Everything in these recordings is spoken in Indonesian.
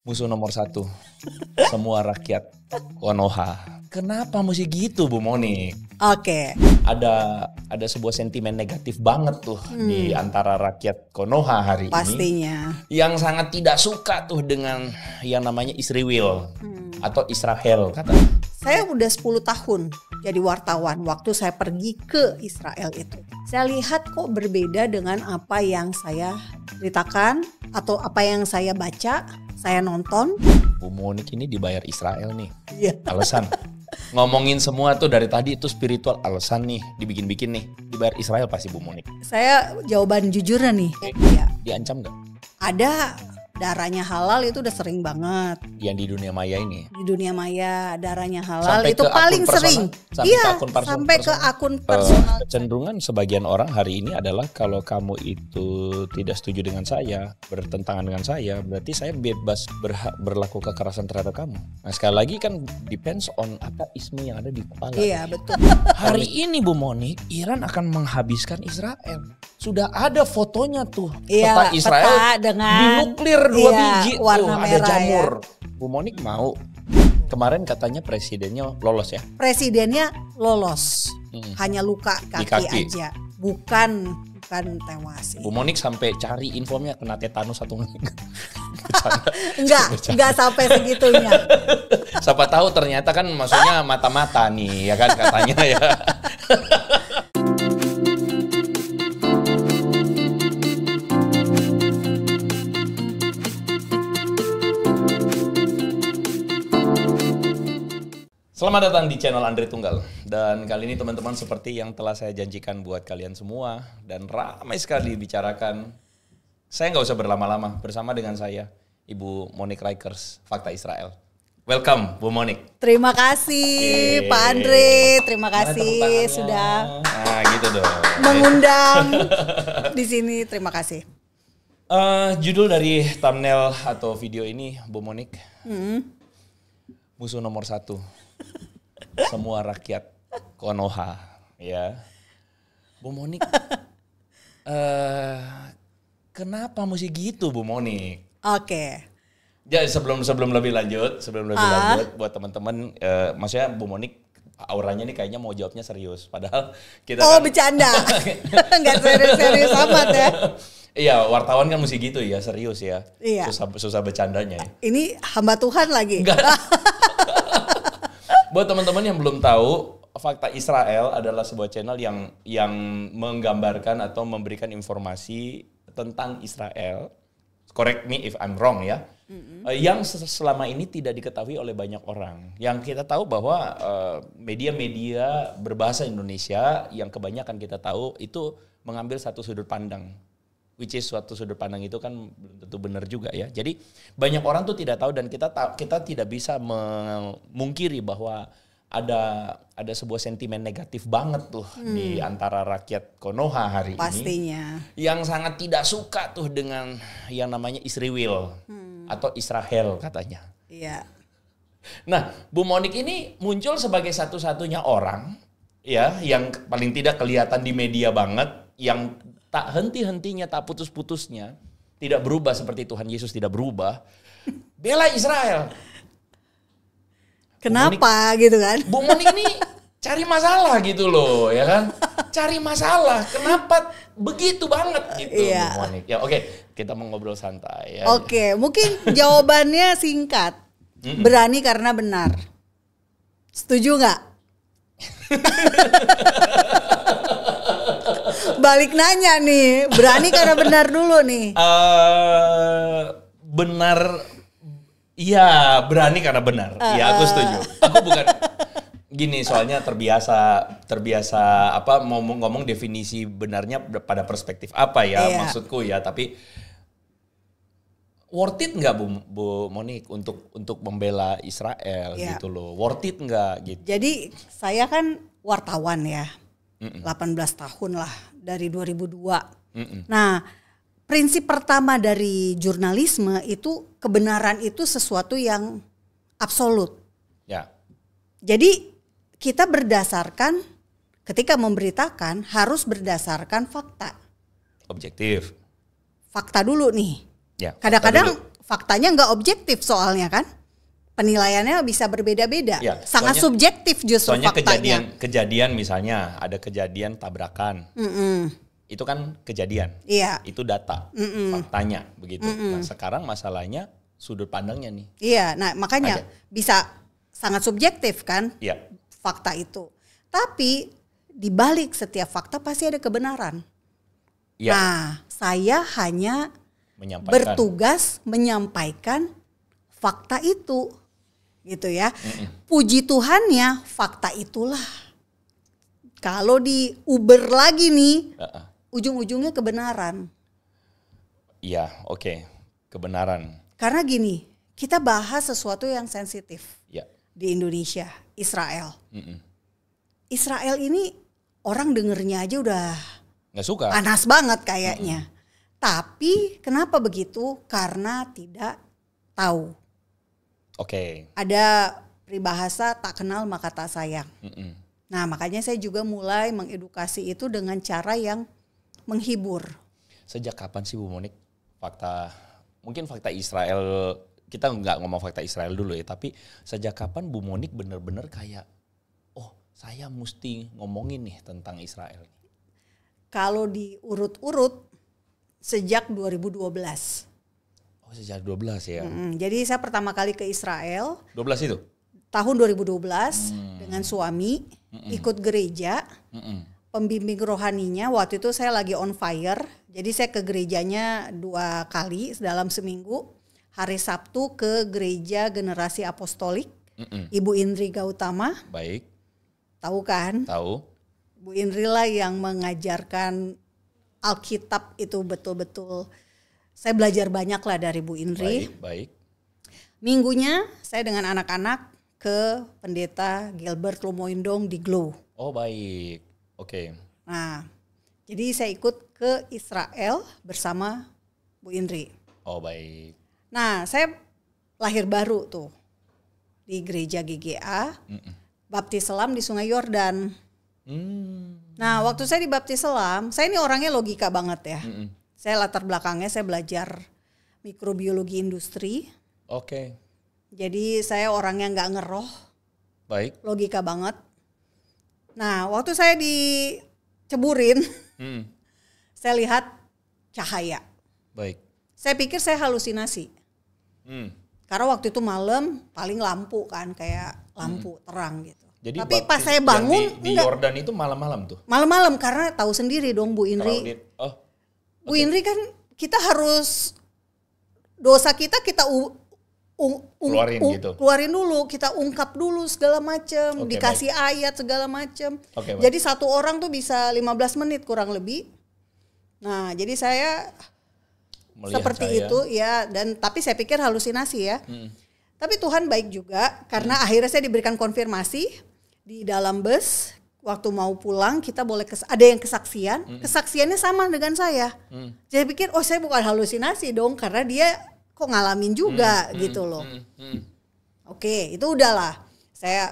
Musuh nomor satu semua rakyat Konoha. Kenapa mesti gitu, Bu Moni? Oke. Ada sebuah sentimen negatif banget tuh di antara rakyat Konoha hari Pastinya. ini. Yang sangat tidak suka tuh dengan yang namanya Israel atau Israel kata. Saya udah 10 tahun jadi wartawan waktu saya pergi ke Israel itu. Saya lihat kok berbeda dengan apa yang saya ceritakan atau apa yang saya baca, saya nonton. Bu Monik ini dibayar Israel nih. Iya. Alasan. Ngomongin semua tuh dari tadi itu spiritual, alasan nih dibikin-bikin nih. Dibayar Israel pasti Bu Monik. Saya jawaban jujurnya nih. Iya. Diancam gak? Ada darahnya halal itu udah sering banget. Yang di dunia maya ini. Di dunia maya darahnya halal Sampai itu ke paling akun sering. personal? Iya, Sampai ke akun sampai ke akun personal. Kecenderungan sebagian orang hari ini adalah kalau kamu itu tidak setuju dengan saya, bertentangan dengan saya, berarti saya bebas berlaku kekerasan terhadap kamu. Nah sekali lagi kan depends on apa isme yang ada di kepala. Iya, betul. Hari ini Bu Monik, Iran akan menghabiskan Israel. Sudah ada fotonya tuh. Iya, peta Israel peta dengan dinuklir 2 biji warna tuh, ada merah jamur. Ya. Bu Monik mau. Kemarin katanya presidennya lolos ya. Presidennya lolos. Hanya luka Di kaki kaki. aja. Bukan tewas. Bu Monik sampai cari infonya kena tetanus atau enggak. Enggak sampai segitunya. Siapa tahu ternyata kan maksudnya mata-mata nih ya kan katanya ya. Selamat datang di channel Andre Tunggal. Dan kali ini teman-teman seperti yang telah saya janjikan buat kalian semua dan ramai sekali dibicarakan. Saya nggak usah berlama-lama bersama dengan saya, Ibu Monik Rikers, Fakta Israel. Welcome, Bu Monik. Terima kasih Pak Andre, terima kasih sudah gitu dong. mengundang di sini. Terima kasih. Judul dari thumbnail atau video ini, Bu Monik, musuh nomor satu semua rakyat Konoha, ya. Bu Monik, kenapa mesti gitu, Bu Monik? Oke. Ya sebelum lebih lanjut, buat teman-teman, maksudnya Bu Monik auranya nih kayaknya mau jawabnya serius, padahal kita bercanda, nggak serius-serius amat ya. Iya, wartawan kan mesti gitu ya, serius ya. Iya. Susah bercandanya ya. Ini hamba Tuhan lagi. Enggak. Buat teman-teman yang belum tahu, Fakta Israel adalah sebuah channel yang menggambarkan atau memberikan informasi tentang Israel. Correct me if I'm wrong ya. Yang selama ini tidak diketahui oleh banyak orang. Yang kita tahu bahwa media-media berbahasa Indonesia yang kebanyakan kita tahu itu mengambil satu sudut pandang. Which is suatu sudut pandang itu kan belum tentu benar juga ya. Jadi banyak orang tuh tidak tahu dan kita tidak bisa memungkiri bahwa ada sebuah sentimen negatif banget tuh di antara rakyat Konoha hari Pastinya. ini. Yang sangat tidak suka tuh dengan yang namanya Israel atau Israel katanya. Iya. Nah, Bu Monik ini muncul sebagai satu-satunya orang ya yang paling tidak kelihatan di media banget, yang tak henti-hentinya, tak putus-putusnya, tidak berubah seperti Tuhan Yesus tidak berubah, bela Israel. Kenapa gitu kan? Bu Monik ini cari masalah gitu loh, ya kan? Cari masalah, kenapa begitu banget gitu, Iya. Bu Monik. Ya oke, kita mau ngobrol santai ya. Oke, mungkin jawabannya singkat. Berani karena benar. Setuju nggak? Balik nanya nih, berani karena benar dulu nih. Benar, iya berani karena benar. Iya aku setuju. Aku bukan gini, soalnya terbiasa apa ngomong definisi benarnya pada perspektif apa ya, Iya. maksudku ya. Tapi worth it nggak Bu Monik untuk membela Israel Iya. gitu loh? Worth it nggak gitu? Jadi saya kan wartawan ya, 18 tahun lah dari 2002. Nah, prinsip pertama dari jurnalisme itu kebenaran itu sesuatu yang absolut. Ya. Jadi kita berdasarkan ketika memberitakan harus berdasarkan fakta. Objektif. Fakta dulu nih. Ya. Kadang-kadang faktanya nggak objektif soalnya kan. Penilaiannya bisa berbeda-beda. Ya, sangat subjektif justru soalnya faktanya. kejadian misalnya ada kejadian tabrakan. Itu kan kejadian. Iya. Itu data. Faktanya begitu. Nah, sekarang masalahnya sudut pandangnya nih. Iya, nah makanya bisa sangat subjektif kan. Iya. Fakta itu. Tapi di balik setiap fakta pasti ada kebenaran. Ya. Nah, saya hanya bertugas menyampaikan fakta itu. Gitu ya. Puji Tuhannya fakta itulah. Kalau di Uber lagi nih, ujung-ujungnya kebenaran. Iya, oke. Kebenaran. Karena gini, kita bahas sesuatu yang sensitif di Indonesia, Israel. Israel ini orang dengernya aja udah nggak suka, panas banget kayaknya. Tapi kenapa begitu? Karena tidak tahu. Oke. Ada peribahasa tak kenal maka tak sayang. Nah makanya saya juga mulai mengedukasi itu dengan cara yang menghibur. Sejak kapan sih Bu Monik mungkin fakta Israel, kita nggak ngomong fakta Israel dulu ya, tapi sejak kapan Bu Monik benar-benar kayak, oh saya mesti ngomongin nih tentang Israel? Kalau diurut-urut sejak 2012. Sejak 12 ya. Jadi saya pertama kali ke Israel. 12 itu? Tahun 2012 dengan suami ikut gereja. Pembimbing rohaninya waktu itu saya lagi on fire. Jadi saya ke gerejanya 2 kali dalam seminggu. Hari Sabtu ke gereja Generasi Apostolik. Ibu Indri Gautama. Baik. Tahu kan? Tahu. Bu Indri lah yang mengajarkan Alkitab itu betul-betul. Saya belajar banyak lah dari Bu Indri. Baik. Minggunya saya dengan anak-anak ke Pendeta Gilbert Lumoindong di Glow. Oh baik, oke. Nah, jadi saya ikut ke Israel bersama Bu Indri. Oh baik. Nah, saya lahir baru tuh di gereja GGA, baptis selam di Sungai Yordan. Nah, waktu saya dibaptis selam, saya ini orangnya logika banget ya. Saya latar belakangnya saya belajar mikrobiologi industri. Oke. Jadi saya orangnya nggak ngeroh. Baik. Logika banget. Nah waktu saya diceburin, saya lihat cahaya. Baik. Saya pikir saya halusinasi. Karena waktu itu malam paling lampu kan, kayak lampu terang gitu. Jadi tapi pas saya bangun di Yordan itu malam-malam tuh? Malam-malam karena tahu sendiri dong Bu Indri. Bu Indri kan kita harus dosa kita keluarin dulu, kita ungkap dulu segala macam, dikasih ayat segala macam. Jadi satu orang tuh bisa 15 menit kurang lebih. Nah, jadi saya melihat seperti itu ya, dan tapi saya pikir halusinasi ya. Tapi Tuhan baik juga karena akhirnya saya diberikan konfirmasi di dalam bus. Waktu mau pulang kita boleh ada yang kesaksian, kesaksiannya sama dengan saya. Saya pikir saya bukan halusinasi dong karena dia kok ngalamin juga gitu loh. Oke, itu udahlah. Saya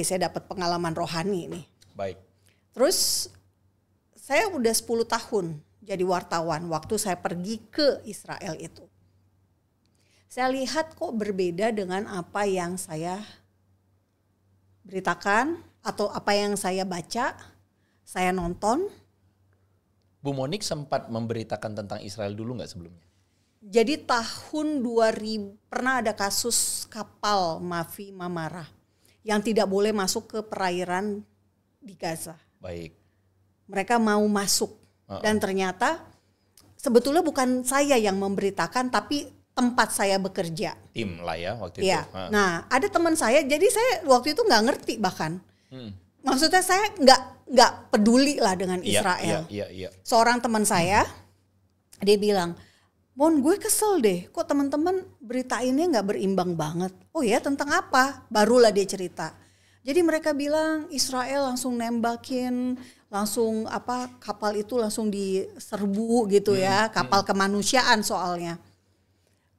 saya dapat pengalaman rohani nih. Baik. Terus saya udah 10 tahun jadi wartawan waktu saya pergi ke Israel itu. Saya lihat kok berbeda dengan apa yang saya beritakan atau apa yang saya baca, saya nonton. Bu Monik sempat memberitakan tentang Israel dulu nggak sebelumnya? Jadi tahun 2000 pernah ada kasus kapal Mavi Mamara yang tidak boleh masuk ke perairan di Gaza. Baik. Mereka mau masuk dan ternyata sebetulnya bukan saya yang memberitakan tapi tempat saya bekerja. Tim lah ya waktu itu. Nah ada teman saya, jadi saya waktu itu nggak ngerti bahkan. Maksudnya saya nggak peduli lah dengan Israel. Iya. Seorang teman saya, dia bilang, Mon gue kesel deh, kok teman-teman beritainnya nggak berimbang banget. Oh ya tentang apa? Barulah dia cerita. Jadi mereka bilang Israel langsung nembakin, langsung kapal itu langsung diserbu gitu ya, kapal kemanusiaan soalnya.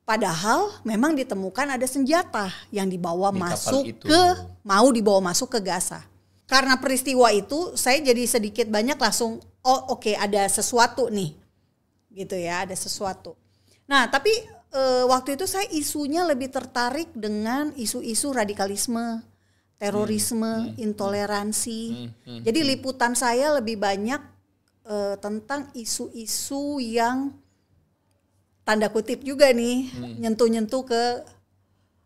Padahal memang ditemukan ada senjata yang dibawa mau dibawa masuk ke Gaza. Karena peristiwa itu saya jadi sedikit banyak langsung ada sesuatu nih. Gitu ya, ada sesuatu. Nah, tapi waktu itu saya isunya lebih tertarik dengan isu-isu radikalisme, terorisme, intoleransi. Jadi liputan saya lebih banyak tentang isu-isu yang tanda kutip juga nih, nyentuh-nyentuh ke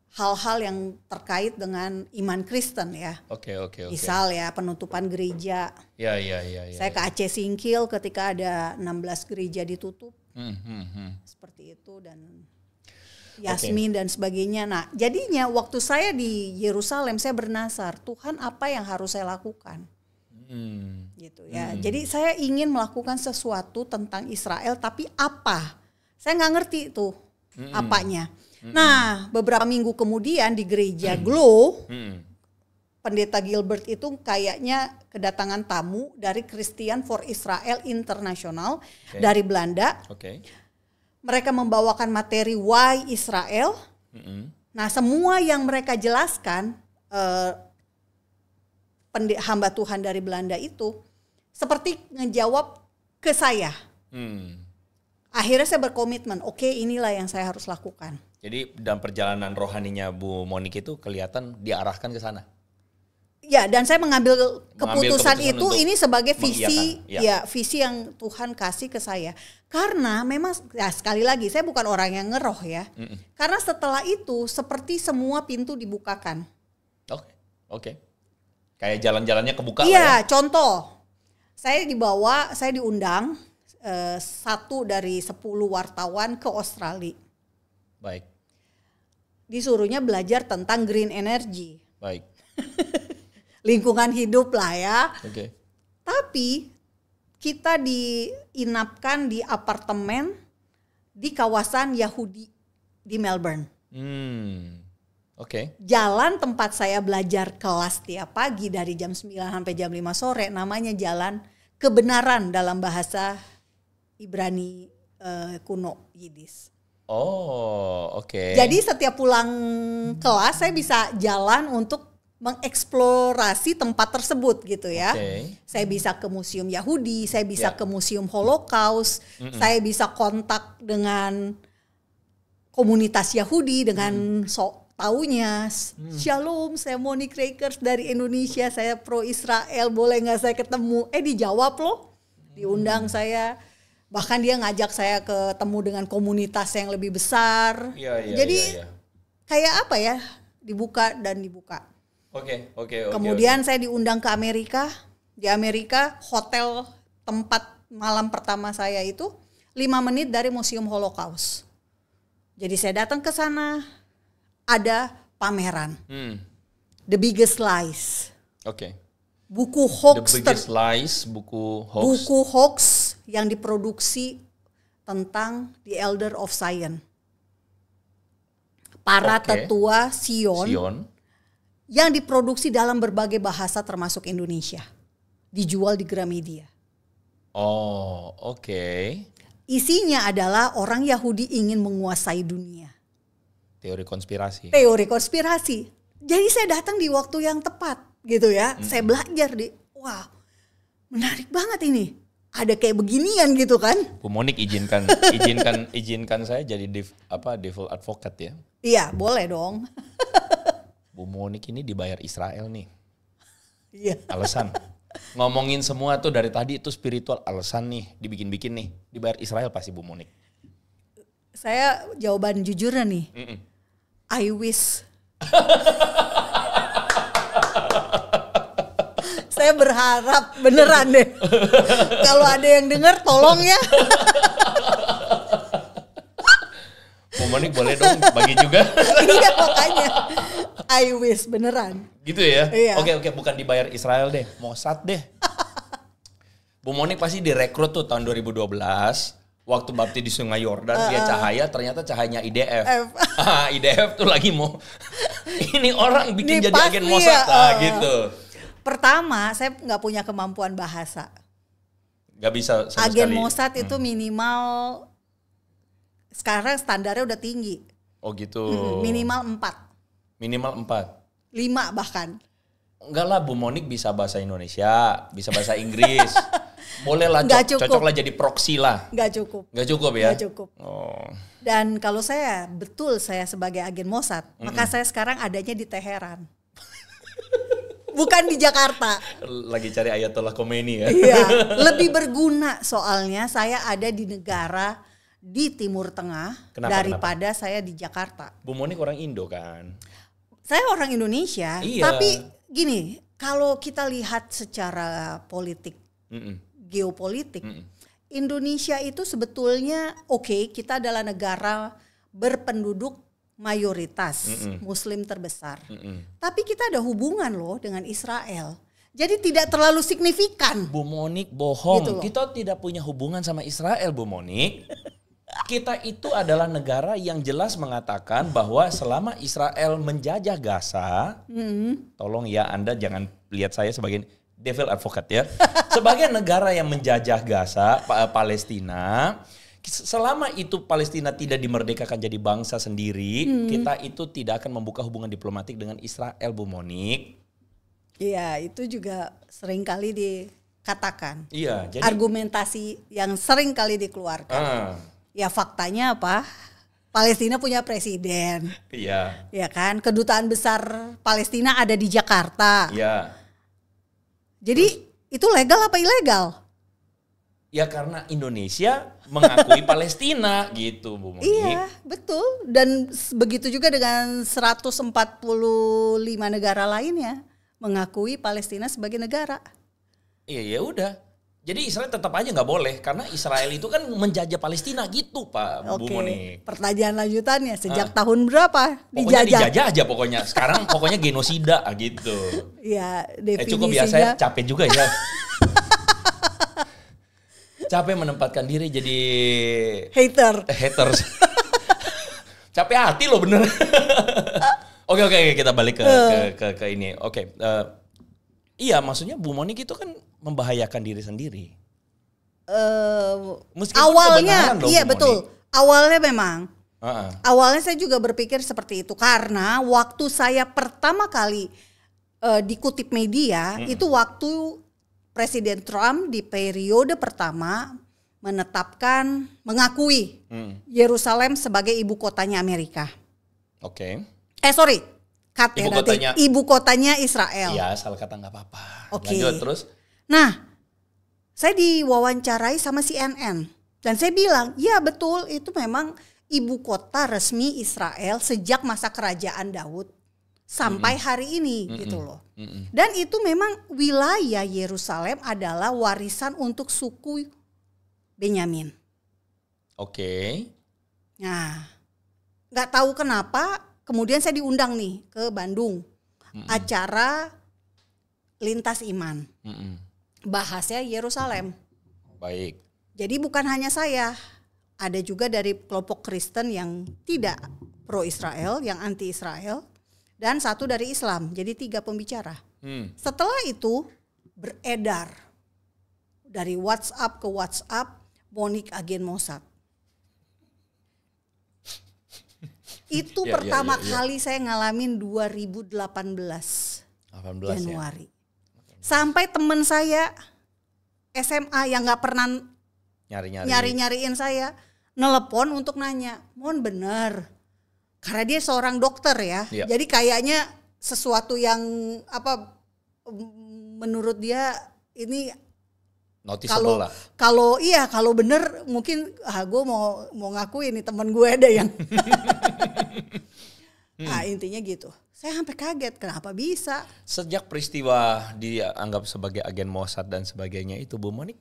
hal-hal yang terkait dengan iman Kristen ya. Oke. Misal ya penutupan gereja. Ya. Saya ke Aceh Singkil ketika ada 16 gereja ditutup. Seperti itu dan Yasmin dan sebagainya. Nah, jadinya waktu saya di Yerusalem saya bernasar, Tuhan apa yang harus saya lakukan? Gitu ya. Jadi saya ingin melakukan sesuatu tentang Israel, tapi apa? Saya nggak ngerti tuh apanya. Nah, beberapa minggu kemudian di gereja Glow, Pendeta Gilbert itu kayaknya kedatangan tamu dari Christian for Israel International dari Belanda. Mereka membawakan materi Why Israel. Nah, semua yang mereka jelaskan, hamba Tuhan dari Belanda itu seperti ngejawab ke saya. Akhirnya saya berkomitmen, oke, inilah yang saya harus lakukan. Jadi dalam perjalanan rohaninya Bu Monik itu kelihatan diarahkan ke sana. Ya, dan saya mengambil keputusan itu ini sebagai visi, visi yang Tuhan kasih ke saya. Karena memang ya sekali lagi saya bukan orang yang ngeroh ya. Karena setelah itu seperti semua pintu dibukakan. Oke. Kayak jalan-jalannya kebuka lah ya. Iya, contoh. Saya diundang 1 dari 10 wartawan ke Australia. Baik. Disuruhnya belajar tentang green energy. Baik. Lingkungan hidup lah ya. Oke. Tapi kita diinapkan di apartemen di kawasan Yahudi di Melbourne. Oke. Jalan tempat saya belajar kelas tiap pagi dari jam 9 sampai jam 5 sore namanya Jalan Kebenaran dalam bahasa Ibrani kuno, Yiddish. Oke. Jadi setiap pulang kelas saya bisa jalan untuk mengeksplorasi tempat tersebut gitu ya. Saya bisa ke Museum Yahudi, saya bisa ke Museum Holocaust, saya bisa kontak dengan komunitas Yahudi dengan taunya, Shalom, saya Monique Rakers dari Indonesia, saya pro Israel, boleh nggak saya ketemu? Dijawab loh, diundang saya. Bahkan dia ngajak saya ketemu dengan komunitas yang lebih besar. Jadi kayak apa ya, dibuka dan dibuka. Oke. Kemudian saya diundang ke Amerika. Di Amerika hotel tempat malam pertama saya itu 5 menit dari Museum Holocaust. Jadi saya datang ke sana, ada pameran. The Biggest Lies. Buku hoax. The Biggest Lies, buku hoax. Buku hoax yang diproduksi tentang The Elder of Zion. Para tetua Sion yang diproduksi dalam berbagai bahasa termasuk Indonesia. Dijual di Gramedia. Isinya adalah orang Yahudi ingin menguasai dunia. Teori konspirasi. Jadi saya datang di waktu yang tepat gitu ya. Saya belajar wah, menarik banget ini. Ada kayak beginian gitu kan. Bu Monik izinkan saya jadi devil advocate ya. Iya, boleh dong. Bu Monik ini dibayar Israel nih. Iya. Alasan. Ngomongin semua tuh dari tadi itu spiritual, alasan nih dibikin-bikin nih. Dibayar Israel pasti Bu Monik. Saya jawaban jujurnya nih. I wish. Saya berharap beneran deh. Kalau ada yang dengar tolong ya. Bu Monik boleh dong bagi juga. Iya makanya. I wish beneran. Gitu ya? Iya. Oke, bukan dibayar Israel deh, Mossad deh. Bu Monik pasti direkrut tuh tahun 2012. Waktu baptis di Sungai Yordan, dia cahaya, ternyata cahayanya IDF. IDF tuh lagi mau, ini orang bikin jadi agen Mossad gitu. Pertama, saya nggak punya kemampuan bahasa. Nggak bisa sama agen sekali. Mossad itu minimal, sekarang standarnya udah tinggi. Oh gitu. Minimal 4. Minimal 4. 5 bahkan. Enggak lah, Bu Monik bisa bahasa Indonesia, bisa bahasa Inggris. Bolehlah, Nggak cukup. cocoklah jadi proxy lah. Nggak cukup. Nggak cukup ya? Nggak cukup. Oh. Dan kalau saya sebagai agen Mossad, maka saya sekarang adanya di Teheran. Bukan di Jakarta. Lagi cari Ayatollah Khomeini ya? Iya, lebih berguna soalnya saya ada di negara di Timur Tengah daripada saya di Jakarta. Bu Monik orang Indo kan? Saya orang Indonesia, Iya. tapi gini, kalau kita lihat secara politik, geopolitik, Indonesia itu sebetulnya kita adalah negara berpenduduk mayoritas Muslim terbesar. Tapi kita ada hubungan loh dengan Israel. Jadi tidak terlalu signifikan. Bu Monik bohong. Gitu loh. Kita tidak punya hubungan sama Israel, Bu Monik. Kita itu adalah negara yang jelas mengatakan bahwa selama Israel menjajah Gaza, tolong ya Anda jangan lihat saya sebagai devil advocate ya. Sebagai negara yang menjajah Gaza, Palestina, selama itu Palestina tidak dimerdekakan jadi bangsa sendiri, kita itu tidak akan membuka hubungan diplomatik dengan Israel, Bu Monik. Iya, itu juga sering kali dikatakan. Iya, jadi argumentasi yang sering kali dikeluarkan. Ya faktanya apa? Palestina punya presiden. Iya. Ya kan? Kedutaan besar Palestina ada di Jakarta. Iya. Jadi itu legal apa ilegal? Ya karena Indonesia mengakui Palestina gitu, Bu Monik. Iya, betul. Dan begitu juga dengan 145 negara lainnya mengakui Palestina sebagai negara. Iya, ya udah. Jadi Israel tetap aja nggak boleh karena Israel itu kan menjajah Palestina gitu, Pak. Bu Monik. Pertanyaan lanjutannya, sejak tahun berapa Pokoknya dijajah? dijajah aja pokoknya. Sekarang pokoknya genosida gitu. Iya, definisinya. Cukup ya, saya capek juga ya. Capek menempatkan diri jadi haters. Capek hati loh bener. Oke, kita balik ke ini. Oke. Iya, maksudnya Bu Monik itu kan membahayakan diri sendiri. Awalnya, loh, iya Bu betul. Monik. Awalnya memang. Awalnya saya juga berpikir seperti itu karena waktu saya pertama kali dikutip media itu waktu Presiden Trump di periode pertama mengakui Yerusalem sebagai ibu kotanya Amerika. Oke. Ibu kotanya Israel. Iya, salah kata nggak apa-apa. Oke. Lanjut terus. Nah, saya diwawancarai sama CNN dan saya bilang, ya betul itu memang ibu kota resmi Israel sejak masa kerajaan Daud sampai hari ini gitu loh. Dan itu memang wilayah Yerusalem adalah warisan untuk suku Benyamin. Oke. Nah, nggak tahu kenapa kemudian saya diundang nih ke Bandung, acara lintas iman, bahasnya Yerusalem. Baik. Jadi bukan hanya saya, ada juga dari kelompok Kristen yang tidak pro Israel, yang anti Israel, dan satu dari Islam. Jadi 3 pembicara. Setelah itu beredar dari WhatsApp ke WhatsApp, Monik agen Mossad. Itu pertama kali saya ngalamin 2018 Januari. Ya. Sampai teman saya SMA yang gak pernah nyari-nyariin saya nelepon untuk nanya, Mon bener. Karena dia seorang dokter ya. Jadi kayaknya sesuatu yang menurut dia ini kalau bener mungkin gue mau ngakuin nih teman gue ada yang nah intinya gitu. Saya sampai kaget kenapa bisa. Sejak peristiwa dianggap sebagai agen Mossad dan sebagainya itu, Bu Monik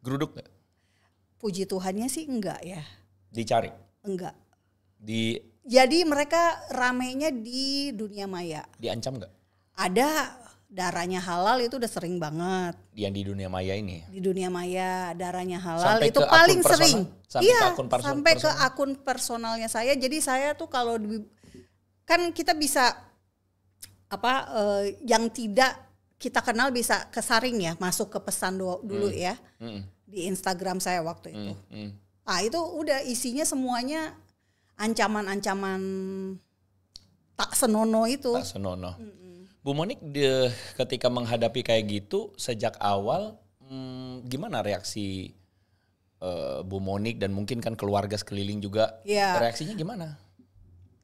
geruduk nggak? Puji Tuhannya sih enggak ya. Dicari? Enggak. Jadi mereka ramenya di dunia maya. Diancam nggak? Ada. Darahnya halal itu udah sering banget. Yang di dunia maya ini? Di dunia maya darahnya halal sampai itu paling sering. Sampai ke akun personalnya saya. Jadi saya tuh kalau kan kita bisa yang tidak kita kenal bisa kesaring ya, masuk ke pesan dulu ya. Di Instagram saya waktu itu. Ah itu udah isinya semuanya ancaman-ancaman tak senonoh itu. Tak senonoh. Bu Monik ketika menghadapi kayak gitu sejak awal, gimana reaksi Bu Monik dan mungkin kan keluarga sekeliling juga, reaksinya gimana?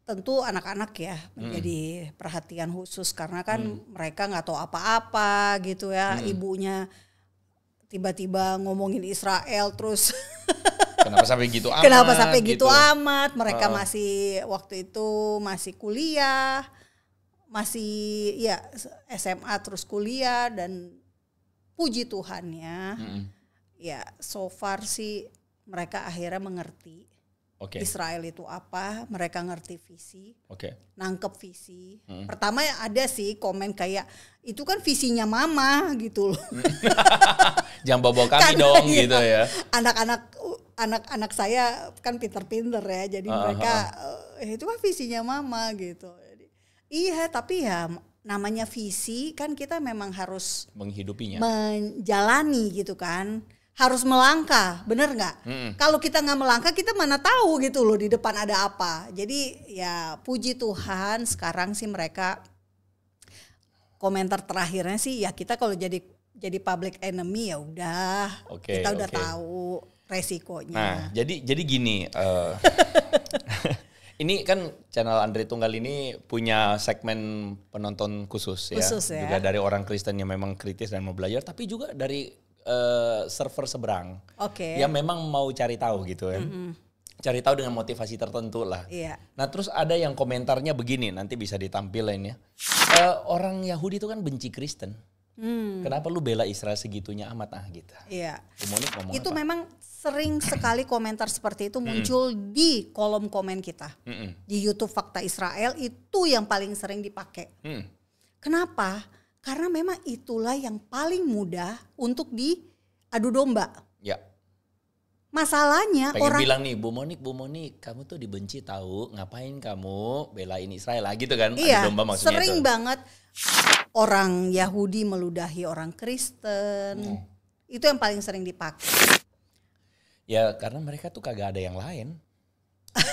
Tentu anak-anak ya menjadi perhatian khusus karena kan mereka nggak tahu apa-apa gitu ya. Ibunya tiba-tiba ngomongin Israel terus. Kenapa sampai gitu amat? Kenapa sampai gitu amat? Mereka masih waktu itu masih kuliah, masih ya SMA terus kuliah dan puji Tuhan ya. Ya so far sih mereka akhirnya mengerti. Israel itu apa, mereka ngerti visi, nangkep visi. Pertama ada sih komen kayak, itu kan visinya mama gitu loh. Jangan bawa kami dong gitu ya. Anak-anak saya kan pinter-pinter ya, jadi mereka itu kan visinya mama gitu. Iya tapi ya namanya visi kan kita memang harus menghidupinya, menjalani gitu kan. Harus melangkah, bener nggak? Kalau kita nggak melangkah, kita mana tahu gitu loh di depan ada apa. Jadi ya puji Tuhan sekarang sih mereka komentar terakhirnya sih ya kita kalau jadi public enemy ya udah kita udah tahu resikonya. Nah jadi gini, ini kan channel Andre Tunggal ini punya segmen penonton khusus ya, juga dari orang Kristen yang memang kritis dan mau belajar, tapi juga dari server seberang yang memang mau cari tahu gitu ya. Cari tahu dengan motivasi tertentu lah. Nah terus ada yang komentarnya begini, nanti bisa ditampilin ya. Orang Yahudi itu kan benci Kristen. Kenapa lu bela Israel segitunya amat gitu. Itu apa? Memang sering sekali komentar seperti itu muncul di kolom komen kita. Di YouTube Fakta Israel itu yang paling sering dipakai. Kenapa? Karena memang itulah yang paling mudah untuk diadu domba. Ya. Masalahnya pengen orang bilang nih, Bu Monik, kamu tuh dibenci tahu, ngapain kamu belain Israel gitu kan? Iya, adu domba maksudnya sering banget orang Yahudi meludahi orang Kristen. Itu yang paling sering dipakai. Ya karena mereka tuh kagak ada yang lain.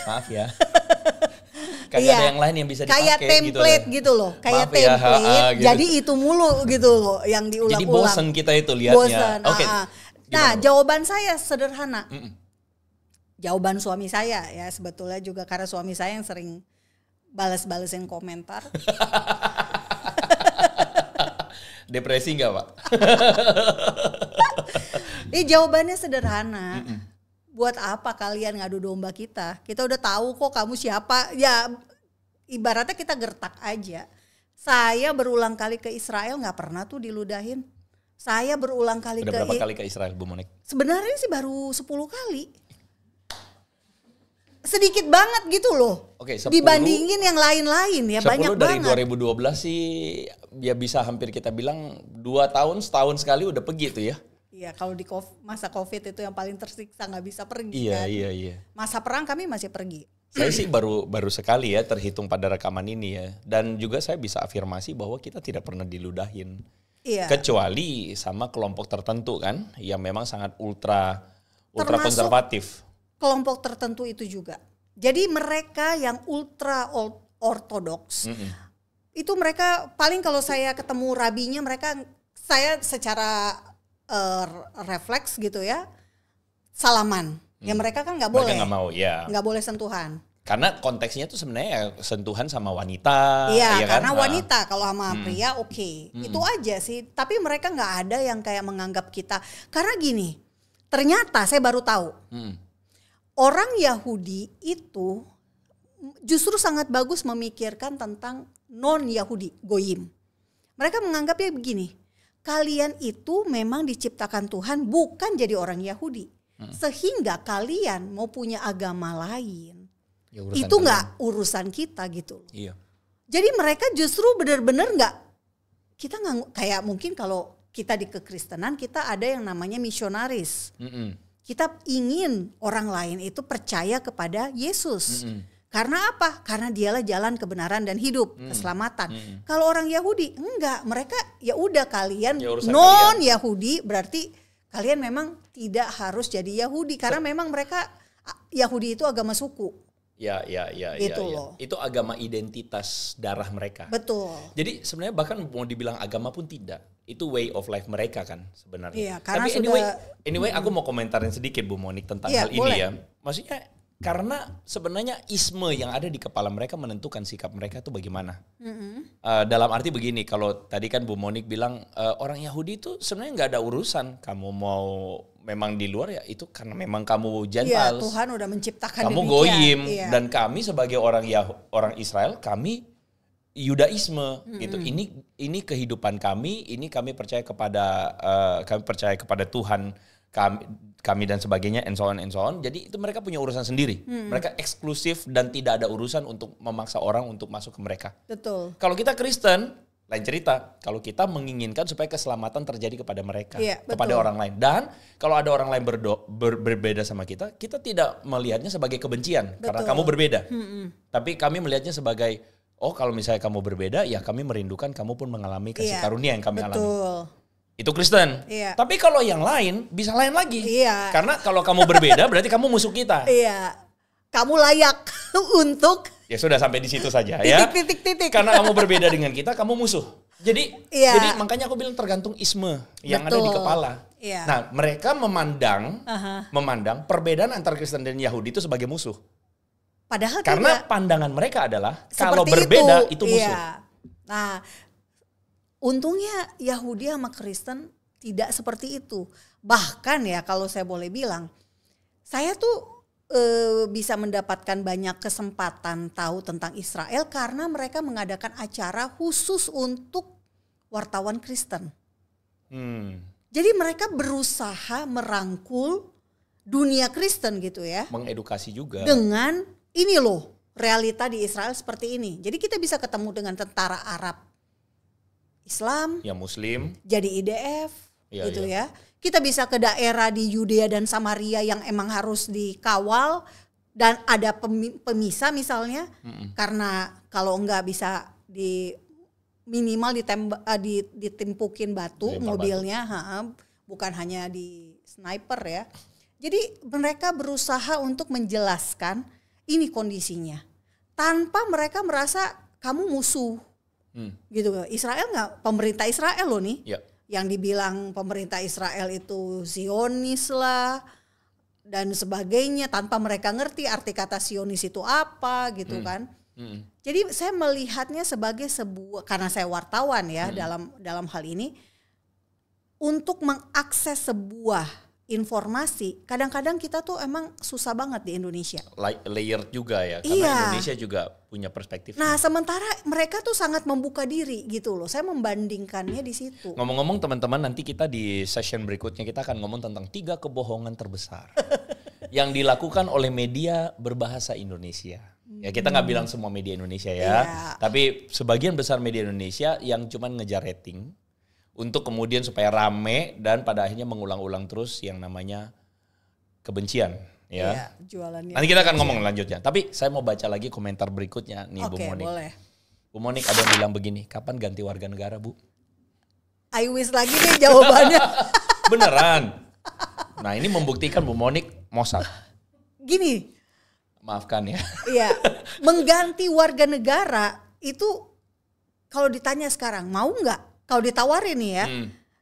Maaf ya. Kagak ada yang lain yang bisa dipakai kayak template gitu loh. Kayak template. Gitu. Jadi itu mulu gitu loh yang diulang-ulang. Jadi bosen kita itu lihatnya. Nah, jawaban saya sederhana. Jawaban suami saya ya sebetulnya juga karena suami saya yang sering balas-balesin komentar. Depresi enggak, Pak? Jawabannya sederhana. Buat apa kalian ngadu domba kita? Kita udah tahu kok kamu siapa. Ya ibaratnya kita gertak aja. Saya berulang kali ke Israel gak pernah tuh diludahin. Saya berulang kali udah berapa kali ke Israel, Bu Monik? Sebenarnya sih baru 10 kali. Sedikit banget gitu loh. 10, dibandingin yang lain-lain ya 10 banyak dari banget. 2012 sih ya bisa hampir kita bilang 2 tahun, setahun sekali udah pergi tuh ya. Iya kalau di masa COVID itu yang paling tersiksa gak bisa pergi kan. Iya. Masa perang kami masih pergi. Saya sih baru sekali ya terhitung pada rekaman ini ya. Dan juga saya bisa afirmasi bahwa kita tidak pernah diludahin. Iya. Kecuali sama kelompok tertentu kan yang memang sangat ultra konservatif. Kelompok tertentu itu juga. Jadi mereka yang ultra ortodoks itu mereka paling kalau saya ketemu rabinya saya secara refleks gitu ya salaman. Ya mereka kan nggak boleh. Mereka nggak mau ya. Nggak boleh sentuhan. Karena konteksnya tuh sebenarnya sentuhan sama wanita. Iya ya karena kan? Wanita kalau sama pria itu aja sih. Tapi mereka nggak ada yang kayak menganggap kita. Karena gini, ternyata saya baru tahu orang Yahudi itu justru sangat bagus memikirkan tentang non Yahudi, goyim. Mereka menganggapnya begini. Kalian itu memang diciptakan Tuhan bukan jadi orang Yahudi. Sehingga kalian mau punya agama lain. Ya, itu nggak urusan kita gitu. Iya. Jadi mereka justru benar-benar nggak, kita nggak kayak mungkin kalau kita di kekristenan kita ada yang namanya misionaris. Kita ingin orang lain itu percaya kepada Yesus. Karena apa? Karena dialah jalan kebenaran dan hidup, keselamatan. Kalau orang Yahudi enggak, mereka ya udah kalian non Yahudi berarti kalian memang tidak harus jadi Yahudi karena memang mereka Yahudi itu agama suku. Gitu ya. loh. Itu agama identitas darah mereka. Betul. Jadi sebenarnya bahkan mau dibilang agama pun tidak. Itu way of life mereka kan sebenarnya. Iya, karena Tapi anyway aku mau komentarin sedikit Bu Monik tentang hal ini boleh. ya. Maksudnya karena sebenarnya isme yang ada di kepala mereka menentukan sikap mereka itu bagaimana. Dalam arti begini, kalau tadi kan Bu Monik bilang orang Yahudi itu sebenarnya nggak ada urusan. Kamu mau memang di luar ya itu karena memang kamu Iya, Gentiles. Tuhan udah menciptakan kamu demikian. goyim Iya. dan kami sebagai orang Israel kami Yudaisme gitu. Ini kehidupan kami, ini kami percaya kepada Tuhan kami dan sebagainya and so on. Jadi itu mereka punya urusan sendiri. Mereka eksklusif dan tidak ada urusan untuk memaksa orang untuk masuk ke mereka. Betul. Kalau kita Kristen lain cerita. Kalau kita menginginkan supaya keselamatan terjadi kepada mereka, kepada orang lain. Dan kalau ada orang lain berbeda sama kita tidak melihatnya sebagai kebencian karena kamu berbeda. Tapi kami melihatnya sebagai kalau misalnya kamu berbeda, ya kami merindukan kamu pun mengalami kasih karunia yang kami alami. Itu Kristen. Tapi kalau yang lain bisa lain lagi. Karena kalau kamu berbeda berarti kamu musuh kita. Kamu layak untuk ya sudah sampai di situ saja ya. Titik. Karena kamu berbeda dengan kita, kamu musuh. Jadi makanya aku bilang tergantung isme yang ada di kepala. Nah, mereka memandang perbedaan antara Kristen dan Yahudi itu sebagai musuh. Padahal karena pandangan mereka adalah kalau berbeda itu musuh. Nah, untungnya Yahudi sama Kristen tidak seperti itu. Bahkan ya kalau saya boleh bilang, saya tuh bisa mendapatkan banyak kesempatan tahu tentang Israel karena mereka mengadakan acara khusus untuk wartawan Kristen. Jadi mereka berusaha merangkul dunia Kristen gitu ya. Mengedukasi juga. Dengan ini loh realita di Israel seperti ini. Jadi kita bisa ketemu dengan tentara Arab Islam. Ya Muslim. Jadi IDF gitu ya. Kita bisa ke daerah di Yudea dan Samaria yang emang harus dikawal dan ada pemisah misalnya karena kalau enggak bisa minimal ditimpukin batu mobilnya, bukan hanya di sniper ya. Jadi mereka berusaha untuk menjelaskan ini kondisinya tanpa mereka merasa kamu musuh gitu. Israel nggak, pemerintah Israel loh nih. Yang dibilang pemerintah Israel itu Zionis lah dan sebagainya tanpa mereka ngerti arti kata Zionis itu apa gitu kan. Jadi saya melihatnya sebagai sebuah, karena saya wartawan ya dalam hal ini, untuk mengakses sebuah informasi kadang-kadang kita tuh emang susah banget di Indonesia. Layered juga ya, karena Indonesia juga punya perspektif. Nah sementara mereka tuh sangat membuka diri gitu loh. Saya membandingkannya di situ. Ngomong-ngomong teman-teman, nanti kita di session berikutnya kita akan ngomong tentang 3 kebohongan terbesar yang dilakukan oleh media berbahasa Indonesia. Ya kita nggak bilang semua media Indonesia ya, tapi sebagian besar media Indonesia yang cuman ngejar rating untuk kemudian supaya rame dan pada akhirnya mengulang-ulang terus yang namanya kebencian ya. Jualannya. Nanti kita akan ngomong lanjutnya. Tapi saya mau baca lagi komentar berikutnya nih Bu Monik. Boleh. Bu Monik ada yang bilang begini, kapan ganti warga negara Bu? I wish lagi nih jawabannya. Beneran. Nah ini membuktikan Bu Monik Mossad. Gini. Maafkan ya. Iya, mengganti warga negara itu kalau ditanya sekarang mau nggak? Kalau ditawarin nih ya,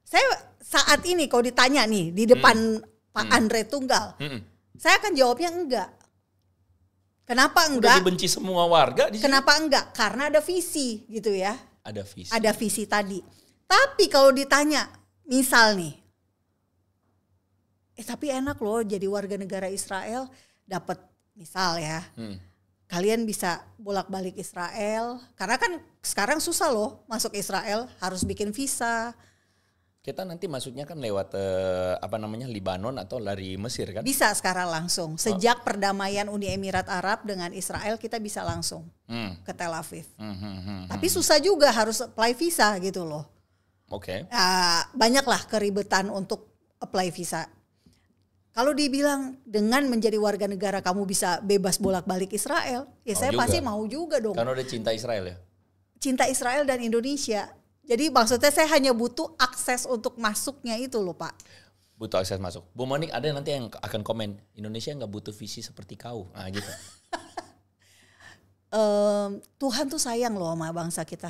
saya saat ini kalau ditanya nih di depan Pak Andre Tunggal, saya akan jawabnya enggak. Kenapa enggak? Udah dibenci semua warga di sini. Kenapa enggak? Karena ada visi gitu ya. Ada visi. Ada visi tadi. Tapi kalau ditanya, misal nih, tapi enak loh jadi warga negara Israel, dapat misal ya. Kalian bisa bolak-balik Israel, karena kan sekarang susah loh masuk Israel, harus bikin visa. Kita nanti masuknya kan lewat Libanon atau dari Mesir kan? Bisa sekarang langsung. Sejak perdamaian Uni Emirat Arab dengan Israel kita bisa langsung ke Tel Aviv. Tapi susah juga harus apply visa gitu loh. Oke. Banyaklah keribetan untuk apply visa. Kalau dibilang dengan menjadi warga negara kamu bisa bebas bolak-balik Israel, ya saya juga. Pasti mau juga dong. Karena udah cinta Israel ya? Cinta Israel dan Indonesia. Jadi maksudnya saya hanya butuh akses untuk masuknya itu loh Pak. Butuh akses masuk. Bu Monik ada nanti yang akan komen, Indonesia nggak butuh visi seperti kau. Nah gitu. Tuhan tuh sayang loh sama bangsa kita.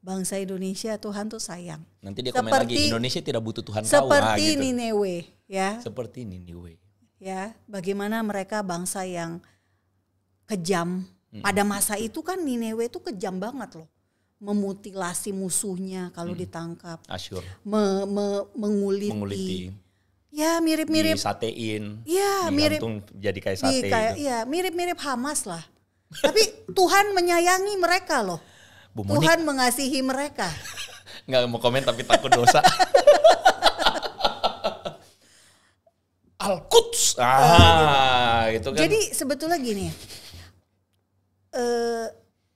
Bangsa Indonesia, Tuhan tuh sayang. Nanti dia komen lagi, Indonesia tidak butuh Tuhan kau. Seperti gitu. Nineveh, ya. Seperti Nineveh. Ya, bagaimana mereka bangsa yang kejam. Pada masa itu kan Nineveh itu kejam banget loh. Memutilasi musuhnya kalau ditangkap. Asyur. Menguliti. Ya, mirip-mirip. Disatein. Ya, mirip. Jadi kayak sate gitu. Ya, mirip-mirip Hamas lah. Tapi Tuhan menyayangi mereka loh. Bu Monik, Tuhan mengasihi mereka. nggak mau komen tapi takut dosa. Al-Quds. Gitu kan. Jadi sebetulnya gini.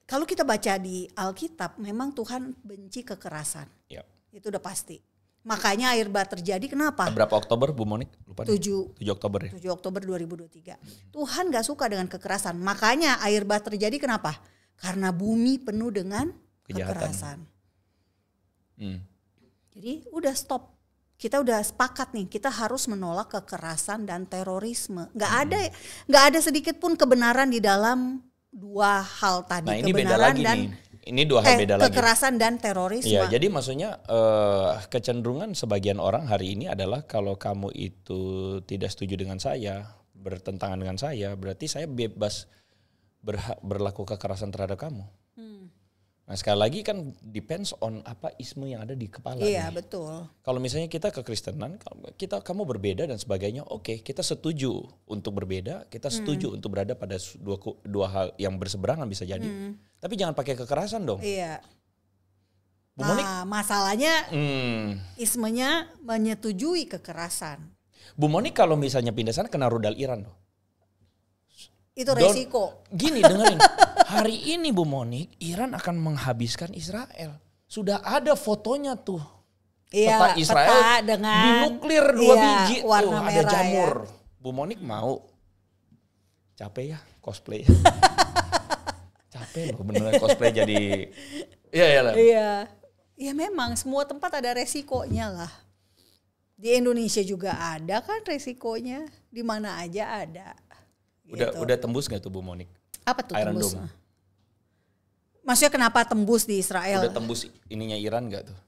Kalau kita baca di Alkitab, memang Tuhan benci kekerasan. Ya. Itu udah pasti. Makanya air bah terjadi, kenapa? Berapa Oktober Bu Monik? Lupa 7 Oktober ya? 7 Oktober 2023. Tuhan gak suka dengan kekerasan. Makanya air bah terjadi, kenapa? Karena bumi penuh dengan kekerasan. Jadi udah stop. Kita udah sepakat nih, kita harus menolak kekerasan dan terorisme. Gak ada sedikit pun kebenaran di dalam dua hal tadi. Nah ini kebenaran beda lagi dan, nih. Ini dua hal beda lagi. Kekerasan dan terorisme. Iya, jadi maksudnya kecenderungan sebagian orang hari ini adalah kalau kamu itu tidak setuju dengan saya, bertentangan dengan saya, berarti saya bebas berlaku kekerasan terhadap kamu. Nah sekali lagi kan depends on apa isme yang ada di kepala. Iya nih. betul. Kalau misalnya kita kekristenan, kamu berbeda dan sebagainya, oke, kita setuju untuk berbeda, kita setuju untuk berada pada dua hal yang berseberangan bisa jadi. Tapi jangan pakai kekerasan dong. Iya. Bu Monik, masalahnya ismenya menyetujui kekerasan. Bu Monik kalau misalnya pindah sana kena rudal Iran loh. Itu resiko. Gini dengerin, hari ini Bu Monik, Iran akan menghabiskan Israel. Sudah ada fotonya tuh. Iya, peta Israel peta dengan dinuklir 2 biji warna tuh, ada merah jamur. Ya. Bu Monik mau? Capek ya cosplay. Capek loh beneran cosplay jadi. Iya. Iya memang semua tempat ada resikonya lah. Di Indonesia juga ada kan resikonya, di mana aja ada. Udah tembus gak tuh Bu Monik? Apa tuh Iron tembus? Dome. Maksudnya kenapa tembus di Israel? Udah tembus ininya Iran gak tuh?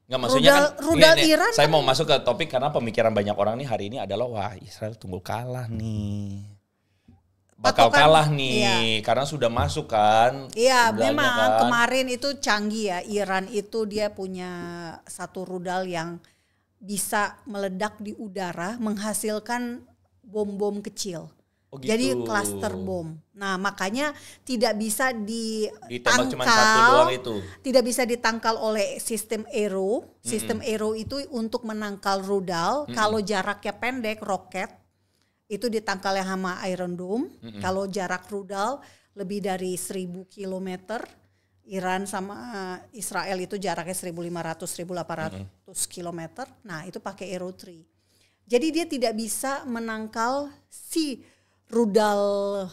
Nggak, maksudnya rudal nih, Iran saya kan, mau masuk ke topik karena pemikiran banyak orang nih hari ini adalah wah Israel tunggu kalah nih. Bakal kalah nih karena sudah masuk kan. Iya memang kan. Kemarin itu canggih ya, Iran itu dia punya satu rudal yang bisa meledak di udara menghasilkan bom-bom kecil. Oh gitu. Jadi cluster bom. Nah makanya tidak bisa ditembak cuma satu ditangkal, doang itu. tidak bisa ditangkal oleh sistem Arrow. Sistem Arrow itu untuk menangkal rudal. Kalau jaraknya pendek, roket itu ditangkalnya sama Iron Dome. Kalau jarak rudal lebih dari 1000 km, Iran sama Israel itu jaraknya 1500-1800 km. Nah itu pakai Arrow 3. Jadi dia tidak bisa menangkal si rudal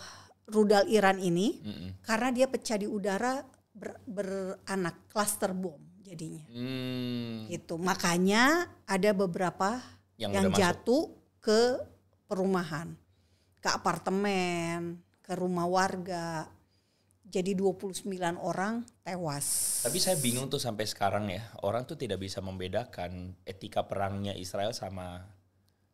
Iran ini karena dia pecah di udara beranak cluster bom jadinya. Gitu. Makanya ada beberapa yang jatuh ke perumahan, ke apartemen, ke rumah warga. Jadi 29 orang tewas. Tapi saya bingung tuh sampai sekarang ya, orang tuh tidak bisa membedakan etika perangnya Israel sama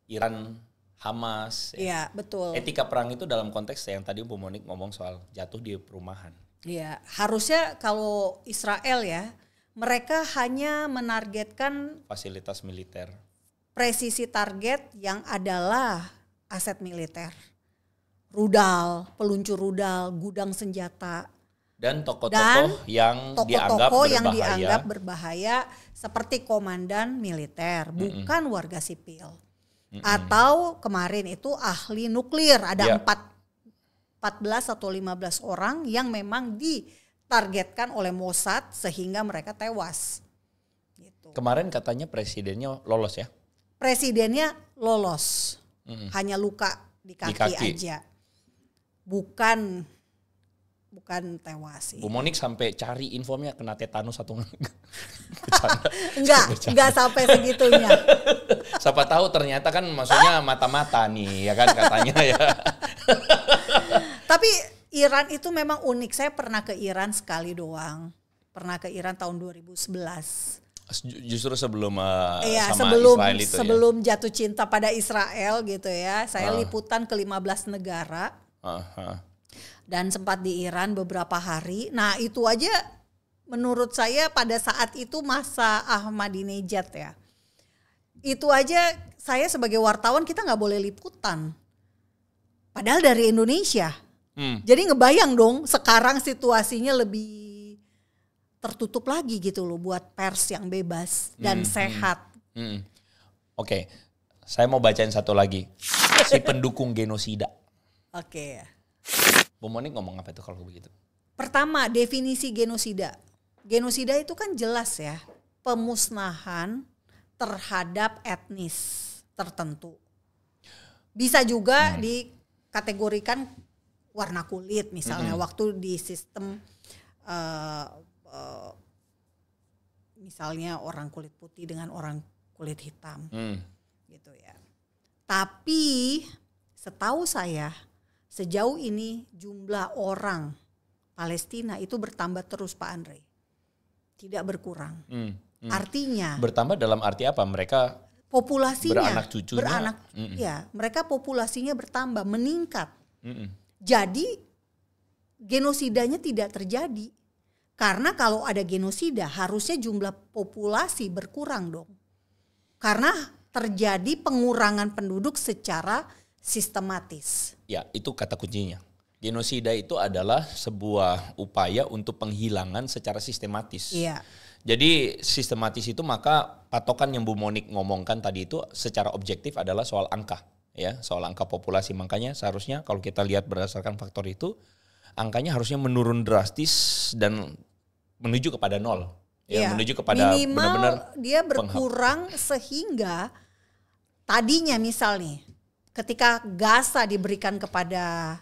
Iran, Hamas. Iya, betul. Etika perang itu dalam konteks yang tadi Bu Monik ngomong soal jatuh di perumahan. Iya, harusnya kalau Israel ya, mereka hanya menargetkan fasilitas militer. Presisi target yang adalah aset militer. Rudal, peluncur rudal, gudang senjata. Dan tokoh-tokoh yang dianggap berbahaya seperti komandan militer, bukan warga sipil. Atau kemarin itu ahli nuklir, ada 14 atau 15 orang yang memang ditargetkan oleh Mossad sehingga mereka tewas. Gitu. Kemarin katanya presidennya lolos ya? Presidennya lolos, hanya luka di kaki aja, bukan tewas. Bu Monik sampai cari infonya kena tetanus atau enggak sampai segitunya. Siapa tahu ternyata kan maksudnya mata-mata nih ya kan katanya ya. Tapi Iran itu memang unik. Saya pernah ke Iran sekali doang. Pernah ke Iran tahun 2011. Justru sebelum Iya, sama sebelum Israel itu sebelum jatuh cinta pada Israel gitu ya. Saya liputan ke 15 negara. Dan sempat di Iran beberapa hari. Nah, itu aja menurut saya pada saat itu masa Ahmadinejad ya. Itu aja saya sebagai wartawan kita nggak boleh liputan. Padahal dari Indonesia. Jadi ngebayang dong sekarang situasinya lebih tertutup lagi gitu loh buat pers yang bebas dan sehat. Oke, saya mau bacain satu lagi. Si pendukung genosida. Oke. Bu Monik ngomong apa itu kalau begitu? Pertama, definisi genosida. Genosida itu kan jelas ya, pemusnahan terhadap etnis tertentu. Bisa juga dikategorikan warna kulit misalnya waktu di sistem misalnya orang kulit putih dengan orang kulit hitam gitu ya. Tapi setahu saya sejauh ini jumlah orang Palestina itu bertambah terus Pak Andre, tidak berkurang. Artinya bertambah dalam arti apa? Mereka populasinya beranak cucunya, ya mereka populasinya bertambah, meningkat. Jadi genosidanya tidak terjadi. Karena kalau ada genosida harusnya jumlah populasi berkurang dong. Karena terjadi pengurangan penduduk secara sistematis. Ya, itu kata kuncinya. Genosida itu adalah sebuah upaya untuk penghilangan secara sistematis. Iya. Jadi sistematis itu maka patokan yang Bu Monik ngomongkan tadi itu secara objektif adalah soal angka. Ya, soal angka populasi. Makanya seharusnya kalau kita lihat berdasarkan faktor itu, angkanya harusnya menurun drastis dan menuju kepada nol. Ya, menuju kepada minimal benar-benar dia berkurang sehingga tadinya misalnya ketika Gaza diberikan kepada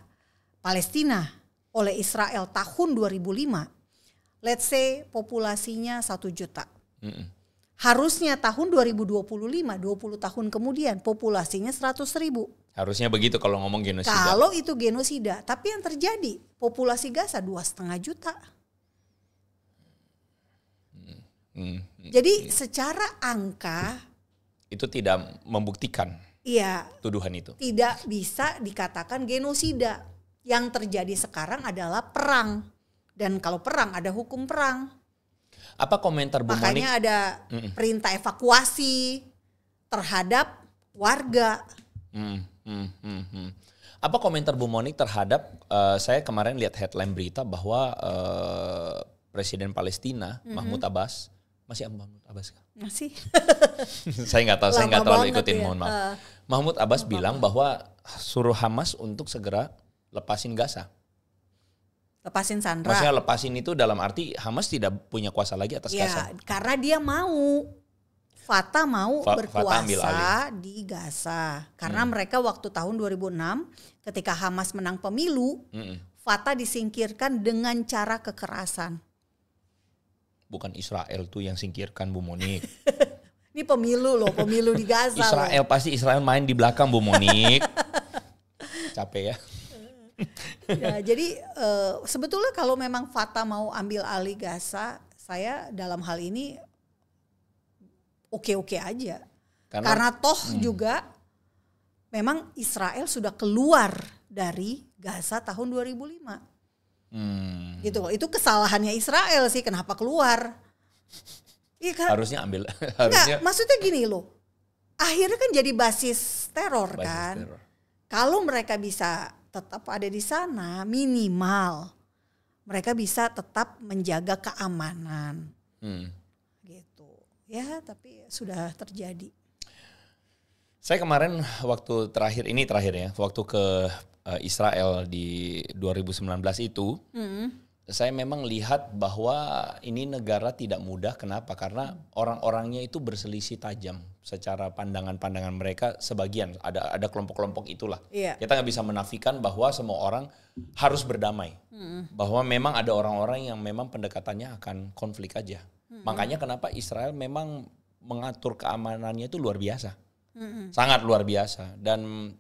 Palestina oleh Israel tahun 2005, let's say populasinya 1 juta. Harusnya tahun 2025, 20 tahun kemudian populasinya 100.000. Harusnya begitu kalau ngomong genosida. Kalau itu genosida, tapi yang terjadi populasi Gaza 2,5 juta. Jadi secara angka itu tidak membuktikan tuduhan itu. Tidak bisa dikatakan genosida. Yang terjadi sekarang adalah perang. Dan kalau perang ada hukum perang. Apa komentar Bu Monik? Makanya ada perintah evakuasi terhadap warga. Apa komentar Bu Monik terhadap saya kemarin lihat headline berita bahwa Presiden Palestina Mahmud Abbas masih Mahmud Abbas kah? Masih. Saya nggak tahu, saya nggak terlalu ikutin, ya. mohon maaf. Mahmud Abbas bilang bahwa suruh Hamas untuk segera lepasin Gaza. Lepasin Sandra. Maksudnya lepasin itu dalam arti Hamas tidak punya kuasa lagi atas Gaza. Karena dia mau. Fatah mau berkuasa Fatah di Gaza. Karena mereka waktu tahun 2006 ketika Hamas menang pemilu, Fatah disingkirkan dengan cara kekerasan. Bukan Israel tuh yang singkirkan Bu Monik. Ini pemilu loh, pemilu di Gaza. Israel pasti Israel main di belakang Bu Monik. Capek ya. Ya, jadi sebetulnya kalau memang Fatah mau ambil alih Gaza, saya dalam hal ini oke-oke aja. Karena toh juga memang Israel sudah keluar dari Gaza tahun 2005. Gitu loh. Itu kesalahannya Israel sih, kenapa keluar? Iya kan? Harusnya ambil. Enggak, maksudnya gini loh. Akhirnya kan jadi basis teror kan. Kalau mereka bisa tetap ada di sana, minimal mereka bisa tetap menjaga keamanan. Gitu. Ya, tapi sudah terjadi. Saya kemarin waktu terakhir ya, waktu ke Israel di 2019 itu, saya memang lihat bahwa ini negara tidak mudah. Kenapa? Karena orang-orangnya itu berselisih tajam secara pandangan-pandangan mereka. Sebagian ada kelompok-kelompok itulah. Kita nggak bisa menafikan bahwa semua orang harus berdamai. Bahwa memang ada orang-orang yang memang pendekatannya akan konflik aja. Makanya kenapa Israel memang mengatur keamanannya itu luar biasa. Sangat luar biasa. Dan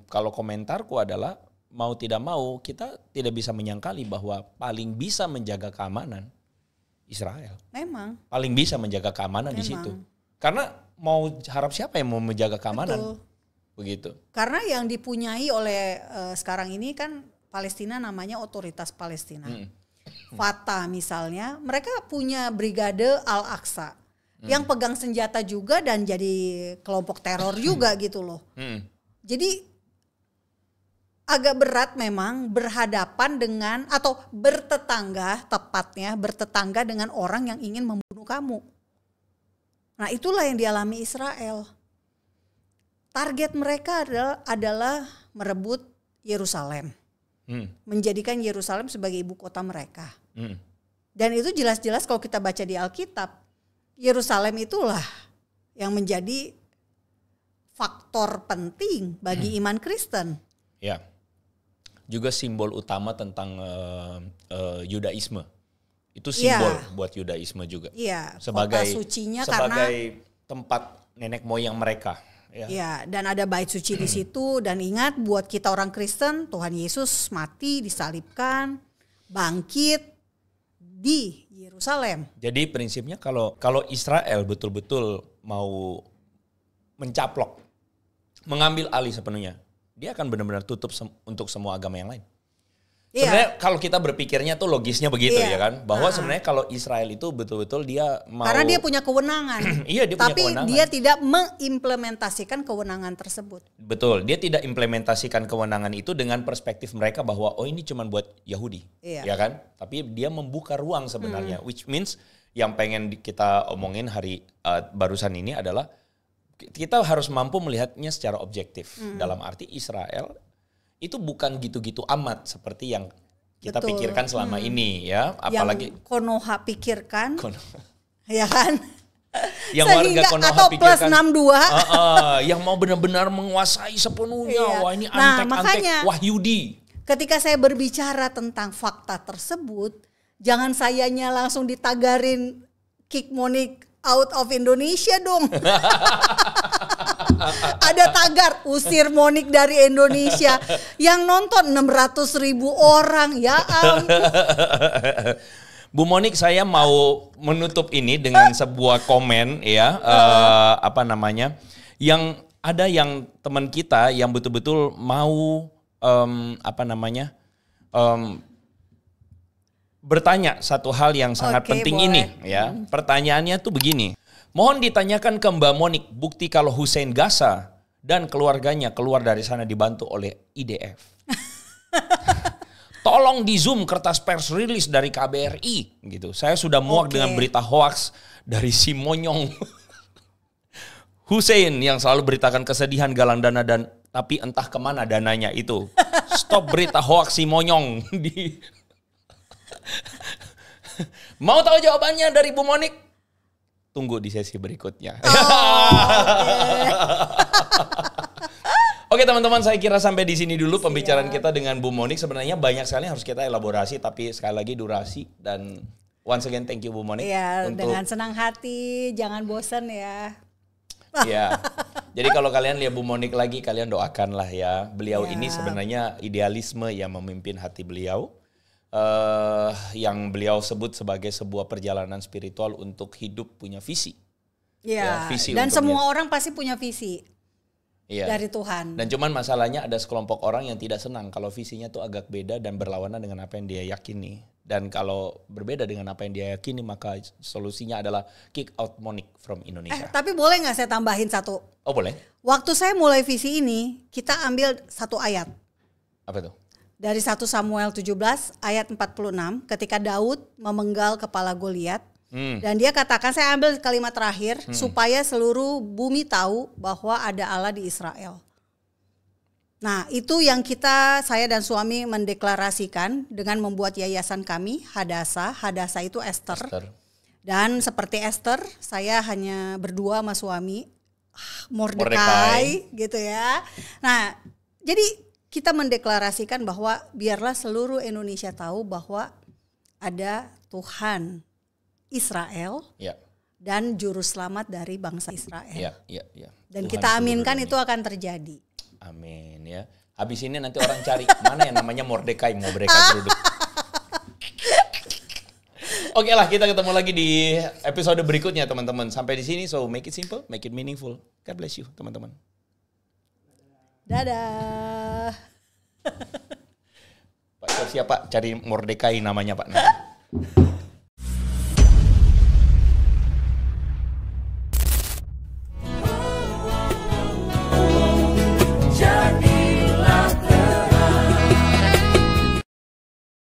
kalau komentarku adalah mau tidak mau kita tidak bisa menyangkali bahwa paling bisa menjaga keamanan Israel. Memang. Paling bisa menjaga keamanan di situ. Karena mau harap siapa yang mau menjaga keamanan? Betul. Begitu. Karena yang dipunyai oleh sekarang ini kan Palestina namanya Otoritas Palestina. Fatah misalnya, mereka punya Brigade Al-Aqsa yang pegang senjata juga dan jadi kelompok teror juga gitu loh. Jadi agak berat memang berhadapan dengan atau bertetangga, tepatnya bertetangga dengan orang yang ingin membunuh kamu. Nah, itulah yang dialami Israel. Target mereka adalah merebut Yerusalem. Menjadikan Yerusalem sebagai ibu kota mereka. Dan itu jelas-jelas kalau kita baca di Alkitab, Yerusalem itulah yang menjadi faktor penting bagi iman Kristen. Ya. Juga simbol utama tentang Yudaisme. Itu simbol buat Yudaisme juga. Iya, sebagai kota sucinya sebagai tempat nenek moyang mereka. Ya, dan ada bait suci di situ. Dan ingat, buat kita orang Kristen, Tuhan Yesus mati, disalibkan, bangkit di Yerusalem. Jadi prinsipnya kalau Israel betul-betul mau mencaplok, mengambil alih sepenuhnya, dia akan benar-benar tutup untuk semua agama yang lain. Sebenarnya kalau kita berpikirnya tuh logisnya begitu ya kan, bahwa sebenarnya kalau Israel itu betul-betul dia mau, karena dia punya kewenangan. Iya, dia tapi punya kewenangan. Dia tidak mengimplementasikan kewenangan tersebut. Betul, dia tidak implementasikan kewenangan itu dengan perspektif mereka bahwa oh ini cuma buat Yahudi, ya kan? Tapi dia membuka ruang sebenarnya, which means yang pengen kita omongin hari barusan ini adalah kita harus mampu melihatnya secara objektif. Dalam arti Israel itu bukan gitu-gitu amat seperti yang kita pikirkan selama ini ya, apalagi yang Konoha pikirkan, ya kan? Yang sehingga, warga Konoha atau pikirkan plus 62 yang mau benar-benar menguasai sepenuhnya. Wah ini makanya, Wahyudi. Ketika saya berbicara tentang fakta tersebut, jangan sayanya langsung ditagarin kick Monik out of Indonesia dong. Ada tagar usir Monik dari Indonesia. Yang nonton 600.000 orang, ya ampun. Bu Monik, saya mau menutup ini dengan sebuah komen ya, yang ada yang teman kita yang betul-betul mau bertanya satu hal yang sangat penting boleh. ini ya. Pertanyaannya tuh begini. Mohon ditanyakan ke Mbak Monik bukti kalau Hussein Gaza dan keluarganya keluar dari sana dibantu oleh IDF. Tolong di zoom kertas pers rilis dari KBRI gitu. Saya sudah muak dengan berita hoaks dari si Monyong. Hussein yang selalu beritakan kesedihan galang dana dan tapi entah kemana dananya itu. Stop berita hoaks si Monyong. Mau tahu jawabannya dari Bu Monik? Tunggu di sesi berikutnya. Oke teman-teman, saya kira sampai di sini dulu pembicaraan kita dengan Bu Monik. Sebenarnya banyak sekali harus kita elaborasi, tapi sekali lagi durasi. Dan once again thank you Bu Monik. Iya, dengan senang hati, jangan bosan ya. Ya, jadi kalau kalian lihat Bu Monik lagi, kalian doakanlah ya. Beliau ini sebenarnya idealisme yang memimpin hati beliau. Yang beliau sebut sebagai sebuah perjalanan spiritual untuk hidup punya visi. Ya, visi dan semua orang pasti punya visi dari Tuhan. Dan cuman masalahnya ada sekelompok orang yang tidak senang kalau visinya tuh agak beda dan berlawanan dengan apa yang dia yakini. Dan kalau berbeda dengan apa yang dia yakini, maka solusinya adalah kick out Monik from Indonesia. Tapi boleh nggak saya tambahin satu? Oh boleh. Waktu saya mulai visi ini, kita ambil satu ayat. Apa tuh? Dari 1 Samuel 17 ayat 46 ketika Daud memenggal kepala Goliat. Dan dia katakan, saya ambil kalimat terakhir, supaya seluruh bumi tahu bahwa ada Allah di Israel. Nah itu yang saya dan suami mendeklarasikan dengan membuat yayasan kami, Hadasa. Hadasa itu Esther. Dan seperti Esther, saya hanya berdua sama suami, Mordekai gitu ya. Nah jadi kita mendeklarasikan bahwa biarlah seluruh Indonesia tahu bahwa ada Tuhan Israel dan juru selamat dari bangsa Israel. Dan Tuhan kita aminkan itu akan terjadi. Amin ya. Habis ini nanti orang cari mana yang namanya Mordekai mau mereka geruduk. Oke lah, kita ketemu lagi di episode berikutnya teman-teman. Sampai di sini, so make it simple, make it meaningful. God bless you teman-teman. Dadah. Pak siapa cari Mordekai namanya Pak.